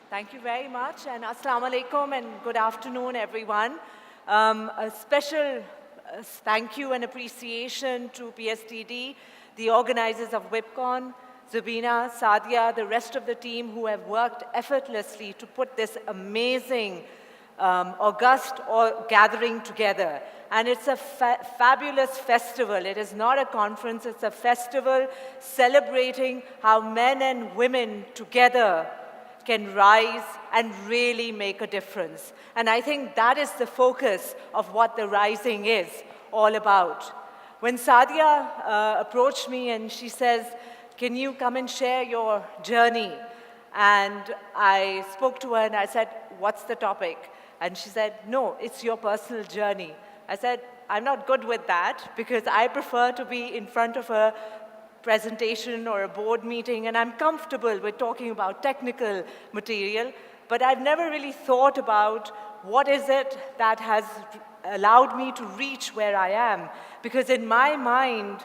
Thank you very much, and Assalamu alaikum and good afternoon, everyone. A special thank you and appreciation to PSTD, the organizers of WIBCON, Zubina, Sadia, the rest of the team who have worked effortlessly to put this amazing august gathering together. And it's a fabulous festival. It is not a conference, it's a festival celebrating how men and women together can rise and really make a difference. And I think that is the focus of what the Rising is all about. When Sadia approached me and she says, can you come and share your journey? And I spoke to her and I said, what's the topic? And she said, no, it's your personal journey. I said, I'm not good with that because I prefer to be in front of a presentation or a board meeting, and I'm comfortable with talking about technical material, but I've never really thought about what is it that has allowed me to reach where I am. Because in my mind,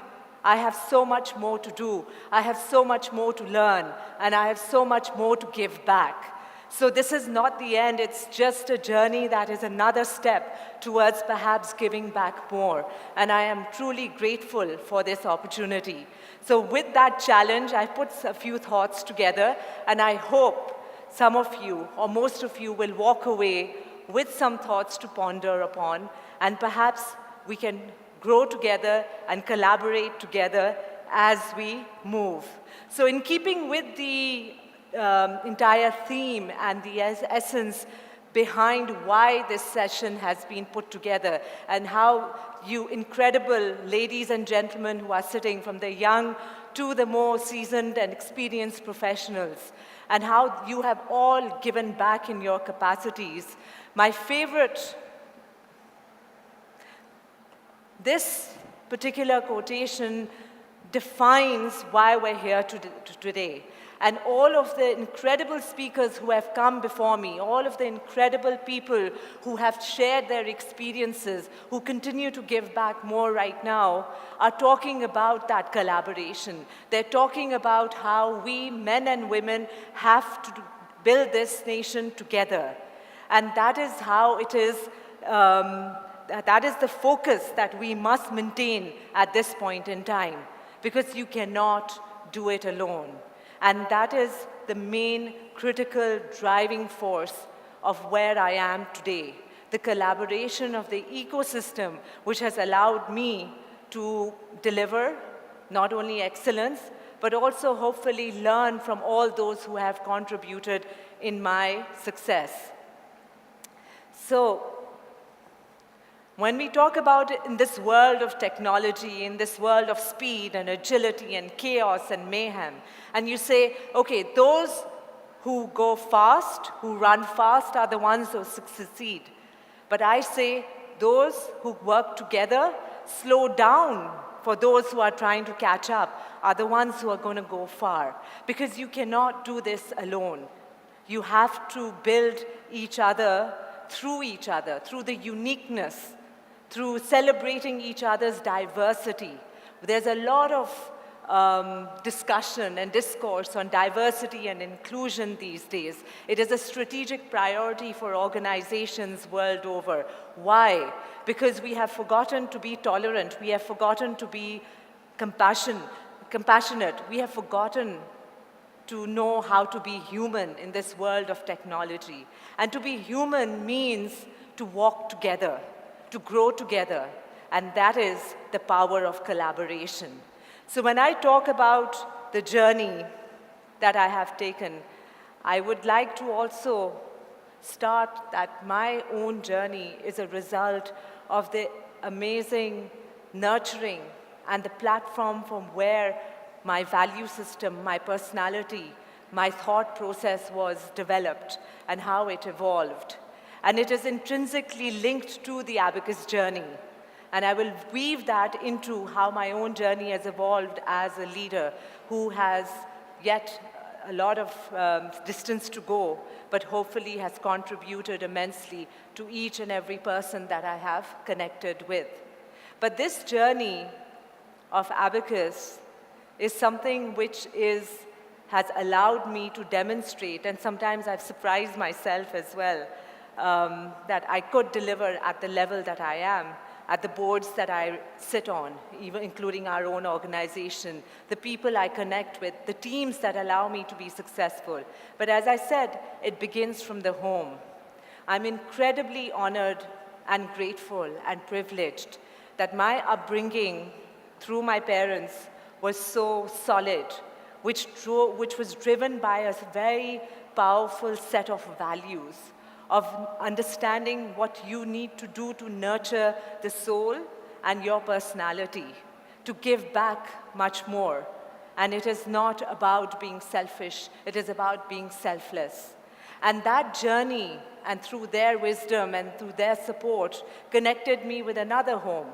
I have so much more to do, I have so much more to learn, and I have so much more to give back. So this is not the end, it's just a journey that is another step towards perhaps giving back more. And I am truly grateful for this opportunity. So with that challenge, I put a few thoughts together, and I hope some of you, or most of you, will walk away with some thoughts to ponder upon, and perhaps we can grow together and collaborate together as we move. So in keeping with the entire theme and the essence behind why this session has been put together, and how you incredible ladies and gentlemen who are sitting, from the young to the more seasoned and experienced professionals, and how you have all given back in your capacities. My favorite, this particular quotation defines why we're here today. And all of the incredible speakers who have come before me, all of the incredible people who have shared their experiences, who continue to give back more right now, are talking about that collaboration. They're talking about how we, men and women, have to build this nation together. And that is how it is, that is the focus that we must maintain at this point in time, because you cannot do it alone. And that is the main critical driving force of where I am today. The collaboration of the ecosystem, which has allowed me to deliver not only excellence, but also hopefully learn from all those who have contributed in my success. So, when we talk about it in this world of technology, in this world of speed and agility and chaos and mayhem, and you say, okay, those who go fast, who run fast, are the ones who succeed. But I say, those who work together, slow down for those who are trying to catch up, are the ones who are going to go far. Because you cannot do this alone. You have to build each other, through the uniqueness, through celebrating each other's diversity. There's a lot of discussion and discourse on diversity and inclusion these days. It is a strategic priority for organizations world over. Why? Because we have forgotten to be tolerant. We have forgotten to be compassionate. We have forgotten to know how to be human in this world of technology. And to be human means to walk together, to grow together, and that is the power of collaboration. So when I talk about the journey that I have taken, I would like to also start that my own journey is a result of the amazing nurturing and the platform from where my value system, my personality, my thought process was developed and how it evolved. And it is intrinsically linked to the Abacus journey. And I will weave that into how my own journey has evolved as a leader who has yet a lot of distance to go, but hopefully has contributed immensely to each and every person that I have connected with. But this journey of Abacus is something which has allowed me to demonstrate, and sometimes I've surprised myself as well, that I could deliver at the level that I am, at the boards that I sit on, even including our own organization, the people I connect with, the teams that allow me to be successful. But as I said, it begins from the home. I'm incredibly honored and grateful and privileged that my upbringing through my parents was so solid, which was driven by a very powerful set of values, of understanding what you need to do to nurture the soul and your personality, to give back much more. And it is not about being selfish, it is about being selfless. And that journey, and through their wisdom and through their support, connected me with another home,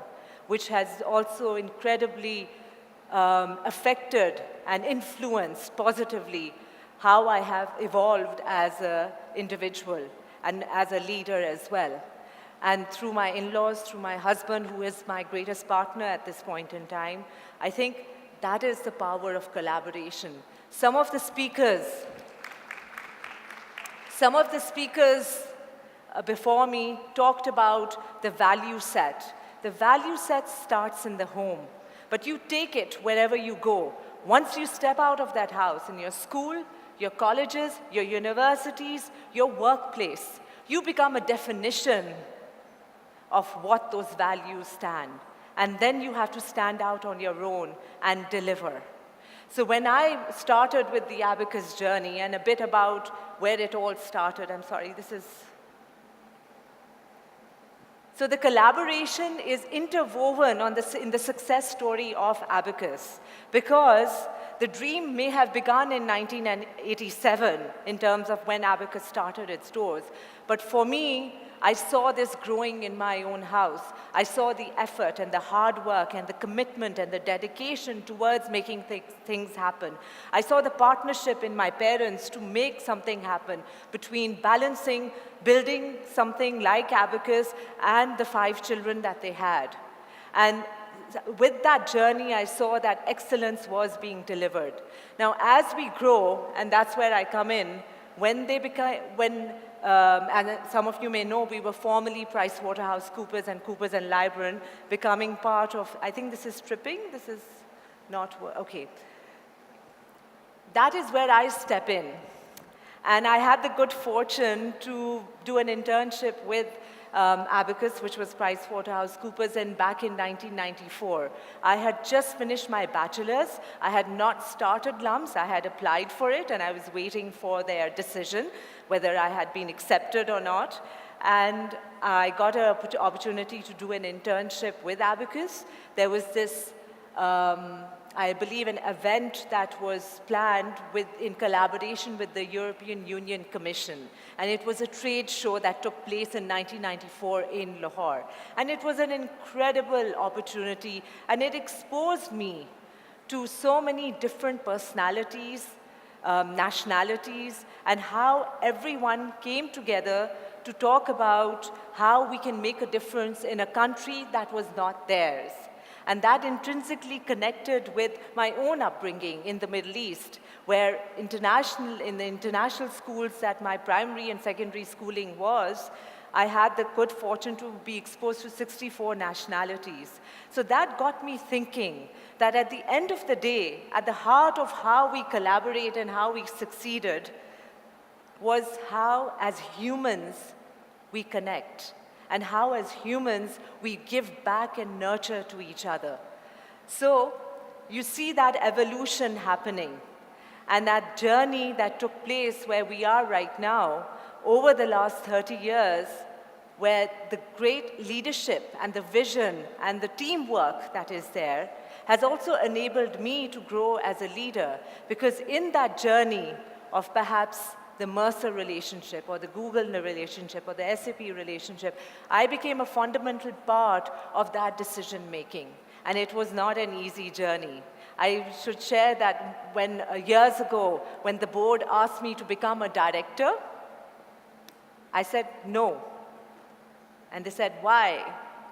which has also incredibly affected and influenced positively how I have evolved as an individual and as a leader as well. And through my in-laws, through my husband, who is my greatest partner at this point in time, I think that is the power of collaboration. Some of the speakers before me talked about the value set. The value set starts in the home, but you take it wherever you go. Once you step out of that house, in your school, your colleges, your universities, your workplace, you become a definition of what those values stand. And then you have to stand out on your own and deliver. So when I started with the Abacus journey, and a bit about where it all started, So the collaboration is interwoven in the success story of Abacus, because the dream may have begun in 1987 in terms of when Abacus started its doors. But for me, I saw this growing in my own house. I saw the effort and the hard work and the commitment and the dedication towards making things happen. I saw the partnership in my parents to make something happen between balancing, building something like Abacus and the 5 children that they had. And with that journey, I saw that excellence was being delivered. Now, as we grow, and that's where I come in, and some of you may know, we were formerly PricewaterhouseCoopers and Coopers Lybrand, becoming part of, I think this is stripping, this is not, okay. That is where I step in. And I had the good fortune to do an internship with Abacus, which was PricewaterhouseCoopers, and back in 1994. I had just finished my bachelor's. I had not started LUMS. I had applied for it, and I was waiting for their decision, whether I had been accepted or not. And I got an opportunity to do an internship with Abacus. There was this, I believe, an event that was planned in collaboration with the European Union Commission. And it was a trade show that took place in 1994 in Lahore. And it was an incredible opportunity, and it exposed me to so many different personalities, nationalities, and how everyone came together to talk about how we can make a difference in a country that was not theirs. And that intrinsically connected with my own upbringing in the Middle East, where in the international schools that my primary and secondary schooling was, I had the good fortune to be exposed to 64 nationalities. So that got me thinking that at the end of the day, at the heart of how we collaborate and how we succeeded was how, as humans, we connect, and how, as humans, we give back and nurture to each other. So you see that evolution happening, and that journey that took place where we are right now, over the last 30 years, where the great leadership and the vision and the teamwork that is there has also enabled me to grow as a leader, because in that journey of perhaps the Mercer relationship or the Google relationship or the SAP relationship, I became a fundamental part of that decision making. And it was not an easy journey. I should share that when years ago, when the board asked me to become a director, I said no. And they said, why?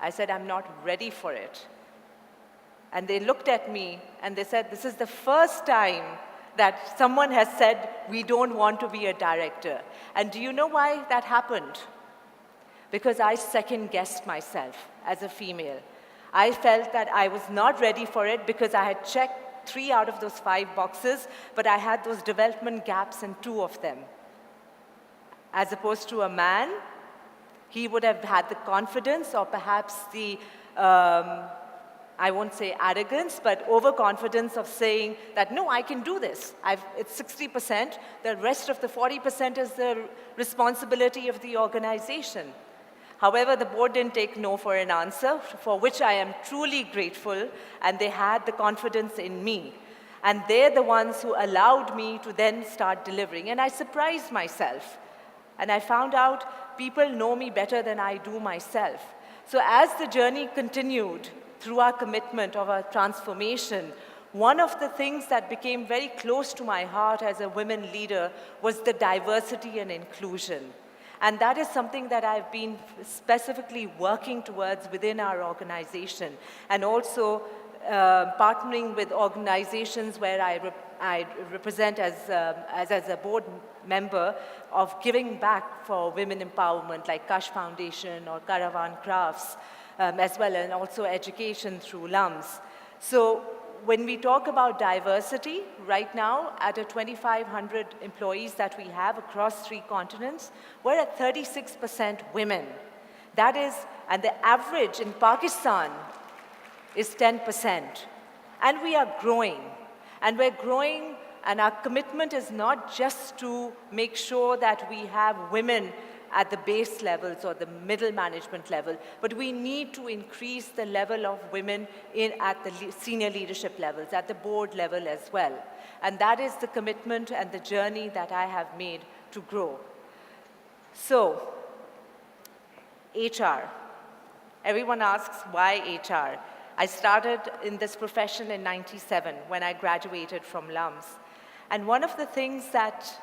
I said, I'm not ready for it. And they looked at me and they said, this is the first time that someone has said, we don't want to be a director. And do you know why that happened? Because I second-guessed myself as a female. I felt that I was not ready for it because I had checked 3 out of those 5 boxes, but I had those development gaps in 2 of them. As opposed to a man, he would have had the confidence or perhaps the, I won't say arrogance, but overconfidence of saying that, no, I can do this. It's 60%. The rest of the 40% is the responsibility of the organization. However, the board didn't take no for an answer, for which I am truly grateful, and they had the confidence in me. And they're the ones who allowed me to then start delivering. And I surprised myself. And I found out people know me better than I do myself. So as the journey continued through our commitment of our transformation, one of the things that became very close to my heart as a women leader was the diversity and inclusion. And that is something that I've been specifically working towards within our organization, and also partnering with organizations where I represent as a board member of giving back for women empowerment, like Kashf Foundation or Kaarvan Crafts, as well, and also education through LUMS. So when we talk about diversity, right now, at 2,500 employees that we have across 3 continents, we're at 36% women. That is, and the average in Pakistan is 10%. And we are growing. And we're growing, and our commitment is not just to make sure that we have women at the base levels or the middle management level, but we need to increase the level of women at the senior leadership levels, at the board level as well. And that is the commitment and the journey that I have made to grow. So, HR. Everyone asks, why HR? I started in this profession in '97 when I graduated from LUMS. And one of the things that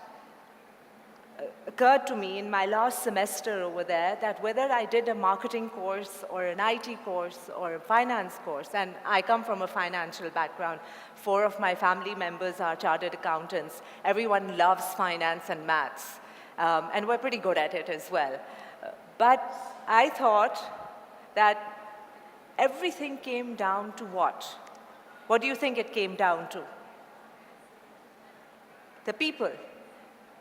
occurred to me in my last semester over there, that whether I did a marketing course or an IT course or a finance course, and I come from a financial background, 4 of my family members are chartered accountants. Everyone loves finance and maths, and we're pretty good at it as well. But I thought that everything came down to what? What do you think it came down to? The people.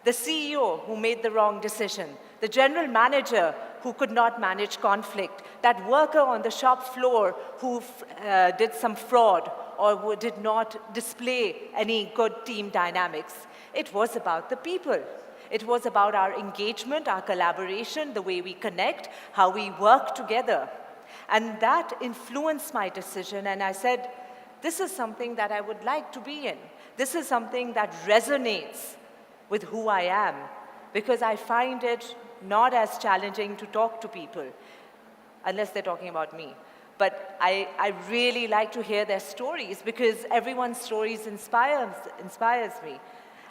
The CEO who made the wrong decision, the general manager who could not manage conflict, that worker on the shop floor who did some fraud or who did not display any good team dynamics. It was about the people. It was about our engagement, our collaboration, the way we connect, how we work together. And that influenced my decision, and I said, this is something that I would like to be in. This is something that resonates with who I am, because I find it not as challenging to talk to people, unless they're talking about me. But I really like to hear their stories, because everyone's stories inspires me.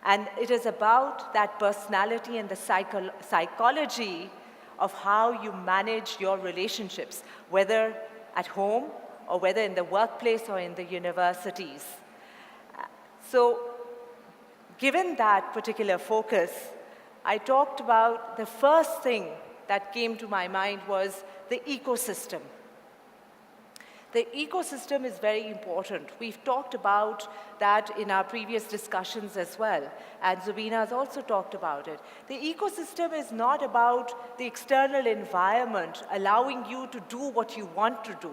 And it is about that personality and the psychology of how you manage your relationships, whether at home or whether in the workplace or in the universities. So, given that particular focus, I talked about the first thing that came to my mind was the ecosystem. The ecosystem is very important. We've talked about that in our previous discussions as well, and Zubina has also talked about it. The ecosystem is not about the external environment allowing you to do what you want to do.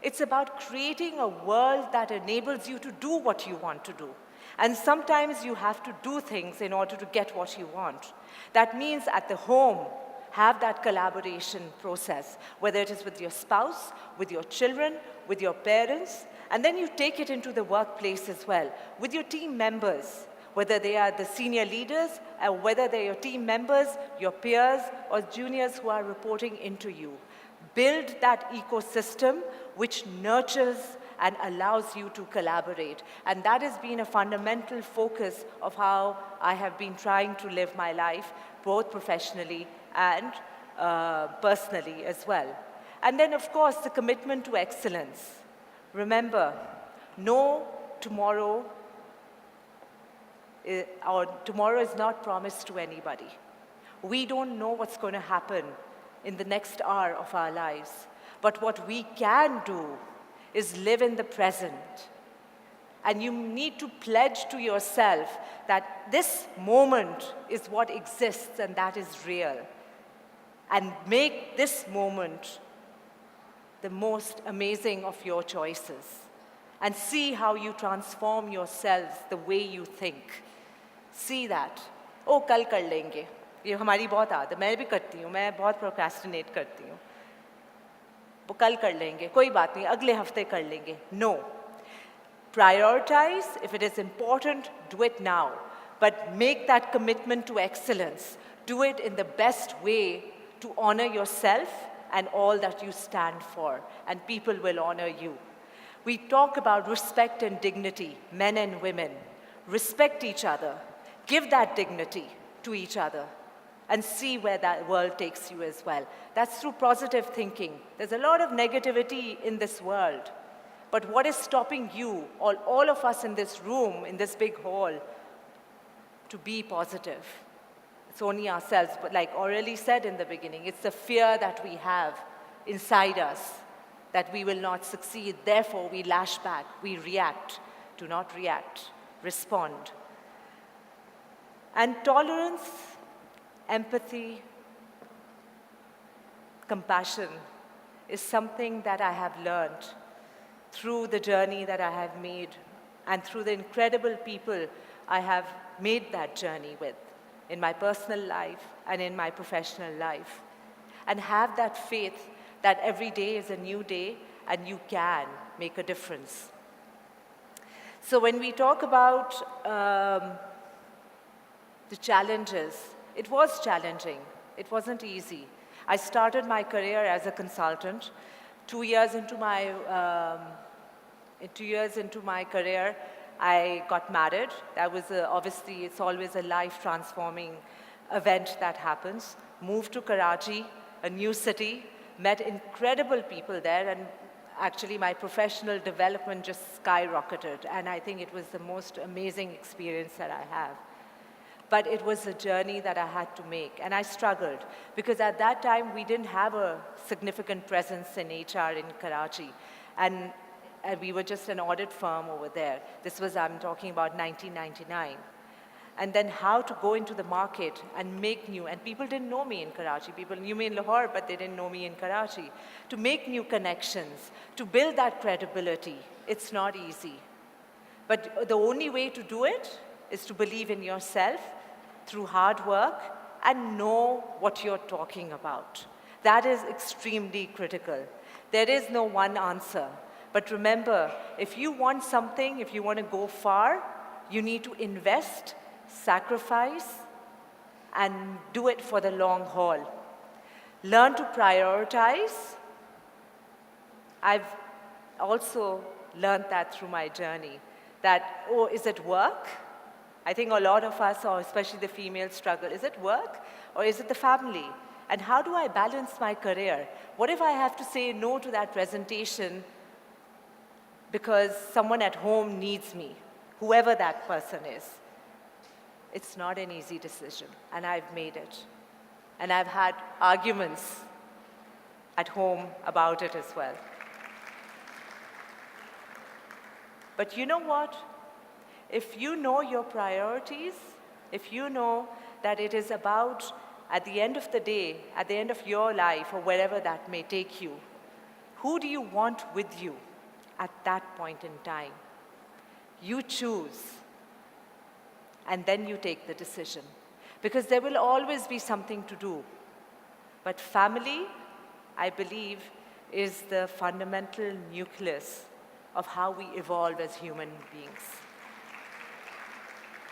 It's about creating a world that enables you to do what you want to do. And sometimes you have to do things in order to get what you want. That means at the home, have that collaboration process, whether it is with your spouse, with your children, with your parents, and then you take it into the workplace as well, with your team members, whether they are the senior leaders, or whether they're your team members, your peers, or juniors who are reporting into you. Build that ecosystem which nurtures and allows you to collaborate. And that has been a fundamental focus of how I have been trying to live my life, both professionally and personally as well. And then, of course, the commitment to excellence. Remember, no tomorrow or tomorrow is not promised to anybody. We don't know what's going to happen in the next hour of our lives. But what we can do is live in the present. And you need to pledge to yourself that this moment is what exists and that is real. And make this moment the most amazing of your choices. And see how you transform yourselves the way you think. See that. Oh, kal kar lenge. ये हमारी बहुत आदत, मैं भी करती हूँ, मैं बहुत प्रोक्रेस्टिनेट करती हूँ. वो कल कर लेंगे, कोई बात नहीं, अगले हफ्ते कर लेंगे. No. Prioritize. If it is important, do it now. But make that commitment to excellence. Do it in the best way to honor yourself and all that you stand for. And people will honor you. We talk about respect and dignity, men and women. Respect each other. Give that dignity to each other. And see where that world takes you as well. That's through positive thinking. There's a lot of negativity in this world. But what is stopping you, all of us in this room, in this big hall, to be positive? It's only ourselves. But like Aurelie said in the beginning, it's the fear that we have inside us that we will not succeed. Therefore, we lash back, we react. Do not react. Respond. And tolerance, empathy, compassion is something that I have learned through the journey that I have made and through the incredible people I have made that journey with in my personal life and in my professional life. And have that faith that every day is a new day and you can make a difference. So when we talk about the challenges, it was challenging. It wasn't easy. I started my career as a consultant. 2 years into my career, I got married. That was obviously, it's always a life-transforming event that happens. Moved to Karachi, a new city, met incredible people there, and actually my professional development just skyrocketed. And I think it was the most amazing experience that I have. But it was a journey that I had to make, and I struggled because at that time we didn't have a significant presence in HR in Karachi, and we were just an audit firm over there. This was, I'm talking about 1999. And then how to go into the market and make new, and people didn't know me in Karachi. People knew me in Lahore, but they didn't know me in Karachi. To make new connections, to build that credibility, it's not easy. But the only way to do it is to believe in yourself through hard work and know what you're talking about. That is extremely critical. There is no one answer. But remember, if you want something, if you want to go far, you need to invest, sacrifice, and do it for the long haul. Learn to prioritize. I've also learned that through my journey, that, oh, is it work? I think a lot of us, or especially the females, struggle. Is it work or is it the family? And how do I balance my career? What if I have to say no to that presentation because someone at home needs me, whoever that person is? It's not an easy decision, and I've made it. And I've had arguments at home about it as well. But you know what? If you know your priorities, if you know that it is about, at the end of the day, at the end of your life, or wherever that may take you, who do you want with you at that point in time? You choose, and then you take the decision. Because there will always be something to do. But family, I believe, is the fundamental nucleus of how we evolve as human beings.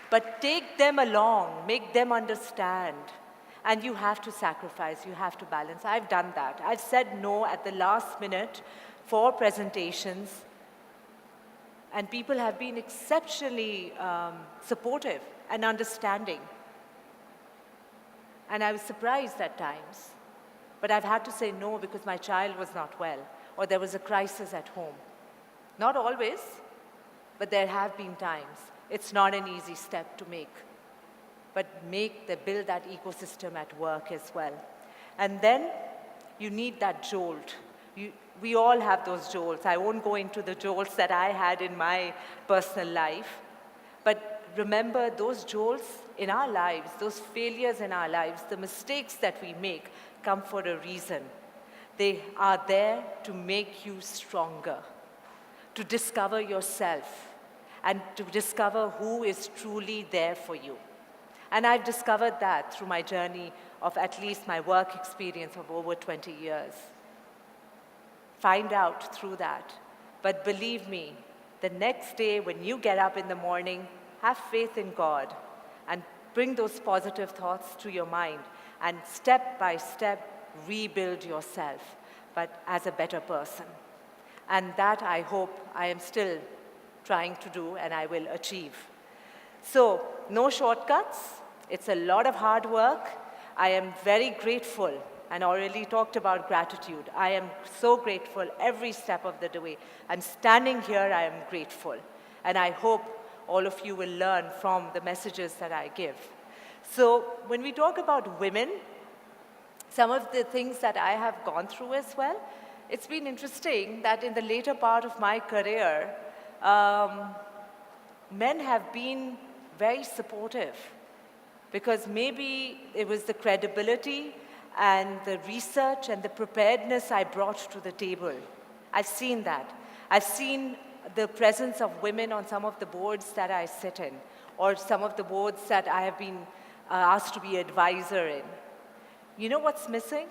But take them along, make them understand. And you have to sacrifice, you have to balance. I've done that. I've said no at the last minute for presentations. And people have been exceptionally supportive and understanding. And I was surprised at times. But I've had to say no because my child was not well, or there was a crisis at home. Not always, but there have been times. It's not an easy step to make, but build that ecosystem at work as well. And then you need that jolt. We all have those jolts. I won't go into the jolts that I had in my personal life, but remember those jolts in our lives, those failures in our lives, the mistakes that we make come for a reason. They are there to make you stronger, to discover yourself, and to discover who is truly there for you. And I've discovered that through my journey of at least my work experience of over 20 years. Find out through that. But believe me, the next day when you get up in the morning, have faith in God and bring those positive thoughts to your mind and step by step rebuild yourself, but as a better person. And that I hope I am still trying to do and I will achieve. So, no shortcuts. It's a lot of hard work. I am very grateful, and already talked about gratitude. I am so grateful every step of the way. And standing here, I am grateful. And I hope all of you will learn from the messages that I give. So when we talk about women, some of the things that I have gone through as well, it's been interesting that in the later part of my career, men have been very supportive, because maybe it was the credibility and the research and the preparedness I brought to the table. I've seen that. I've seen the presence of women on some of the boards that I sit in, or some of the boards that I have been asked to be advisor in. You know what's missing?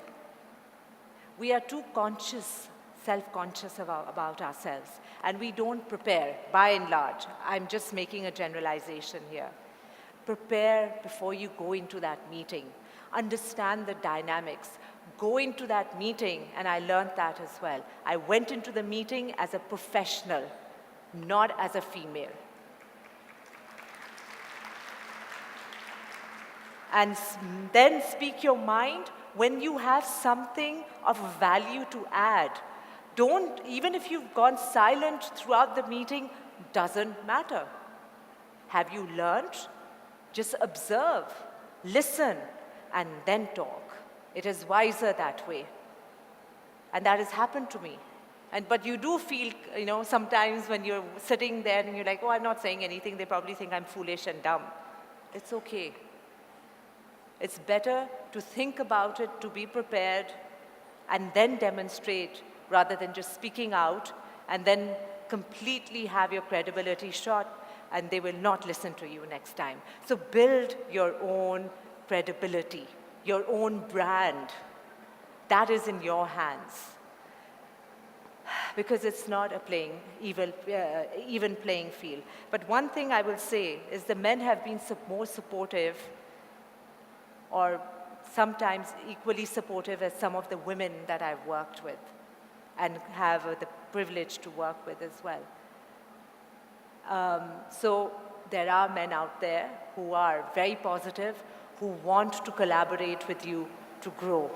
We are too conscious, self-conscious about ourselves, and we don't prepare, by and large. I'm just making a generalization here. Prepare before you go into that meeting. Understand the dynamics. Go into that meeting, and I learned that as well. I went into the meeting as a professional, not as a female. And then speak your mind when you have something of value to add. Don't, even if you've gone silent throughout the meeting, doesn't matter. Have you learned? Just observe, listen, and then talk. It is wiser that way. And that has happened to me. But you do feel, sometimes when you're sitting there and you're like, oh, I'm not saying anything, they probably think I'm foolish and dumb. It's okay. It's better to think about it, to be prepared, and then demonstrate, rather than just speaking out and then completely have your credibility shot, and they will not listen to you next time. So build your own credibility, your own brand. That is in your hands. Because it's not a even playing field. But one thing I will say is the men have been more supportive, or sometimes equally supportive as some of the women that I've worked with and have the privilege to work with as well. So there are men out there who are very positive, who want to collaborate with you to grow.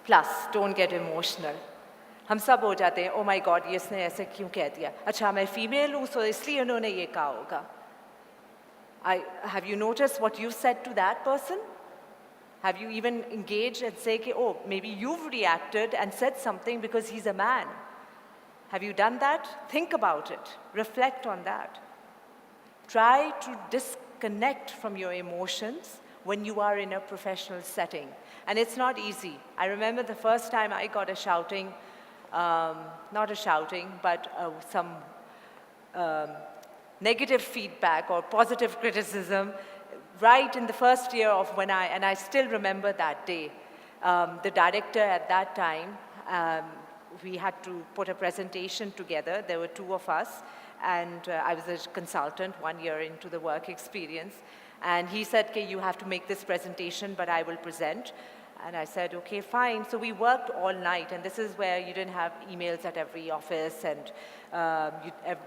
Plus, don't get emotional. हम सब हो जाते हैं, oh my God, ये इसने ऐसे क्यों कह दिया? अच्छा, मैं female हूँ, so इसलिए उन्होंने ये कहा होगा. Have you noticed what you said to that person? Have you even engaged and say, oh, maybe you've reacted and said something because he's a man? Have you done that? Think about it. Reflect on that. Try to disconnect from your emotions when you are in a professional setting. And it's not easy. I remember the first time I got a shouting, not a shouting, but some negative feedback or positive criticism right in the first year of when and I still remember that day. The director at that time, we had to put a presentation together. There were two of us, and I was a consultant 1 year into the work experience. And he said, okay, you have to make this presentation, but I will present. And I said, okay, fine. So we worked all night, and this is where you didn't have emails at every office, and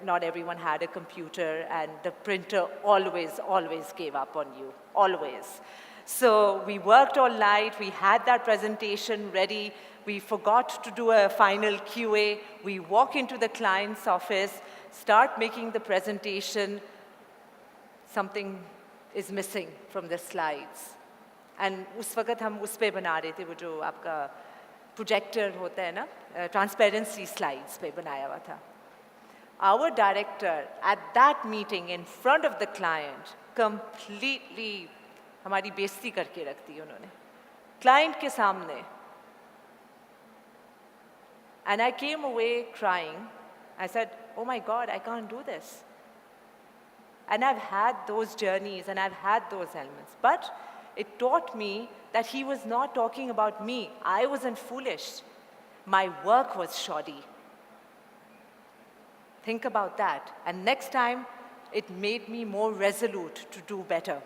not everyone had a computer, and the printer always gave up on you, always. So we worked all night. We had that presentation ready. We forgot to do a final QA. We walk into the client's office. start making the presentation, something is missing from the slides. And उस वक्त हम उस पे बना रहे थे, वो जो आपका प्रोजेक्टर होता है ना, ट्रांसपेरेंसी स्लाइड्स पे बनाया हुआ था. Our director at that meeting in front of the client completely हमारी बेइज्जती करके रख दी उन्होंने, client के सामने. And I came away crying. I said, oh my God, I can't do this. And I've had those journeys and I've had those elements. But it taught me that he was not talking about me. I wasn't foolish. My work was shoddy. Think about that. And next time, it made me more resolute to do better.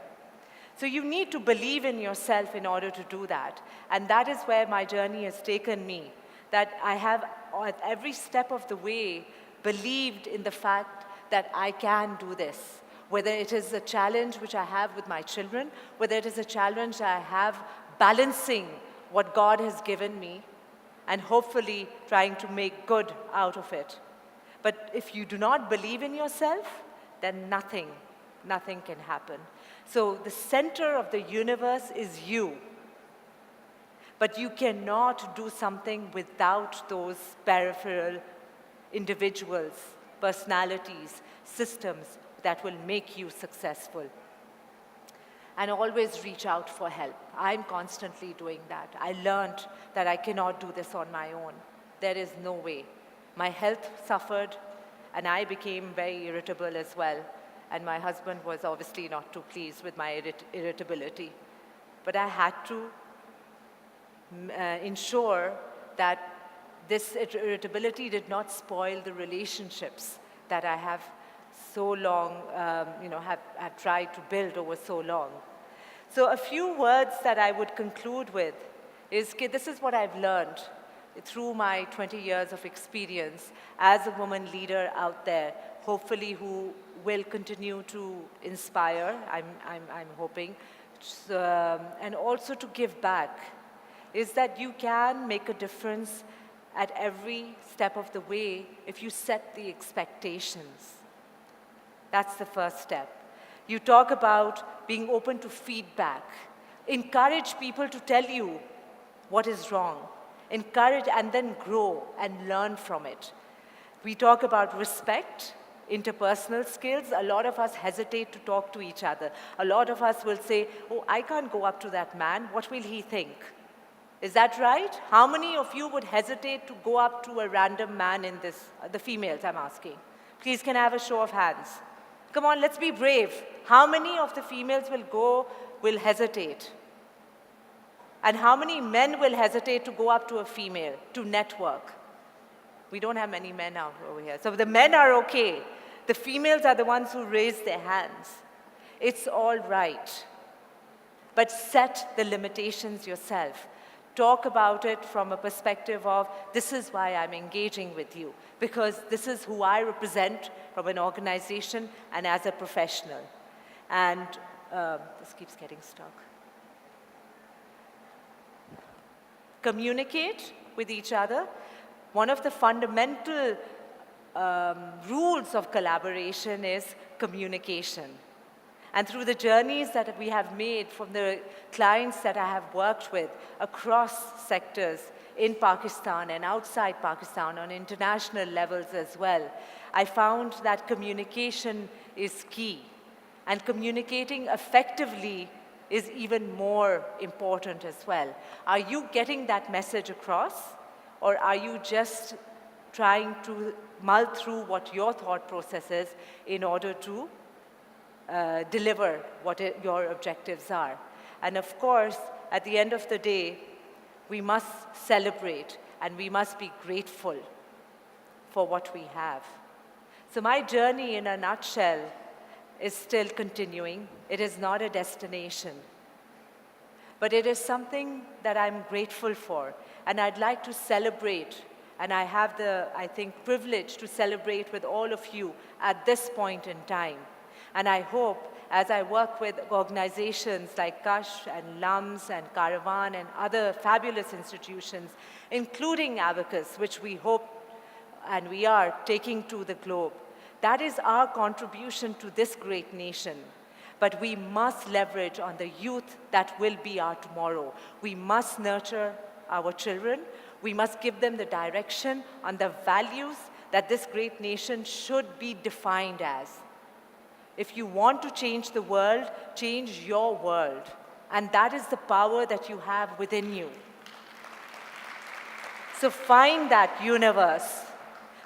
So you need to believe in yourself in order to do that. And that is where my journey has taken me. That I have, at every step of the way, believed in the fact that I can do this. Whether it is a challenge which I have with my children, whether it is a challenge I have balancing what God has given me, and hopefully trying to make good out of it. But if you do not believe in yourself, then nothing can happen. So the center of the universe is you. But you cannot do something without those peripheral individuals, personalities, systems that will make you successful. And always reach out for help. I'm constantly doing that. I learned that I cannot do this on my own. There is no way. My health suffered, and I became very irritable as well. And my husband was obviously not too pleased with my irritability. But I had to ensure that this irritability did not spoil the relationships that I have so long, have tried to build over so long. So a few words that I would conclude with is, this is what I've learned through my 20 years of experience as a woman leader out there, hopefully who will continue to inspire, I'm hoping, and also to give back, is that you can make a difference at every step of the way if you set the expectations. That's the first step. You talk about being open to feedback. Encourage people to tell you what is wrong. Encourage and then grow and learn from it. We talk about respect, interpersonal skills. A lot of us hesitate to talk to each other. A lot of us will say, oh, I can't go up to that man. What will he think? Is that right? How many of you would hesitate to go up to a random man in this, the females I'm asking? Please, can I have a show of hands? Come on, let's be brave. How many of the females will hesitate? And how many men will hesitate to go up to a female, to network? We don't have many men out over here. So the men are okay. The females are the ones who raise their hands. It's all right. But set the limitations yourself. Talk about it from a perspective of, this is why I'm engaging with you, because this is who I represent from an organization and as a professional. And this keeps getting stuck. Communicate with each other. One of the fundamental rules of collaboration is communication. And through the journeys that we have made from the clients that I have worked with across sectors in Pakistan and outside Pakistan on international levels as well, I found that communication is key. And communicating effectively is even more important as well. Are you getting that message across? Or are you just trying to mull through what your thought process is in order to deliver what your objectives are? And of course, at the end of the day, we must celebrate and we must be grateful for what we have. So my journey in a nutshell is still continuing. It is not a destination. But it is something that I'm grateful for. And I'd like to celebrate, and I have the, I think, privilege to celebrate with all of you at this point in time. And I hope, as I work with organizations like Kashf and LUMS and Kaarvan and other fabulous institutions, including Abacus, which we hope and we are taking to the globe, That is our contribution to this great nation. But we must leverage on the youth that will be our tomorrow. We must nurture our children. We must give them the direction on the values that this great nation should be defined as. If you want to change the world, change your world. And that is the power that you have within you. So find that universe,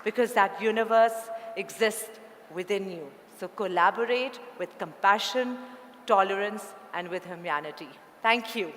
because that universe exists within you. So collaborate with compassion, tolerance, and with humanity. Thank you.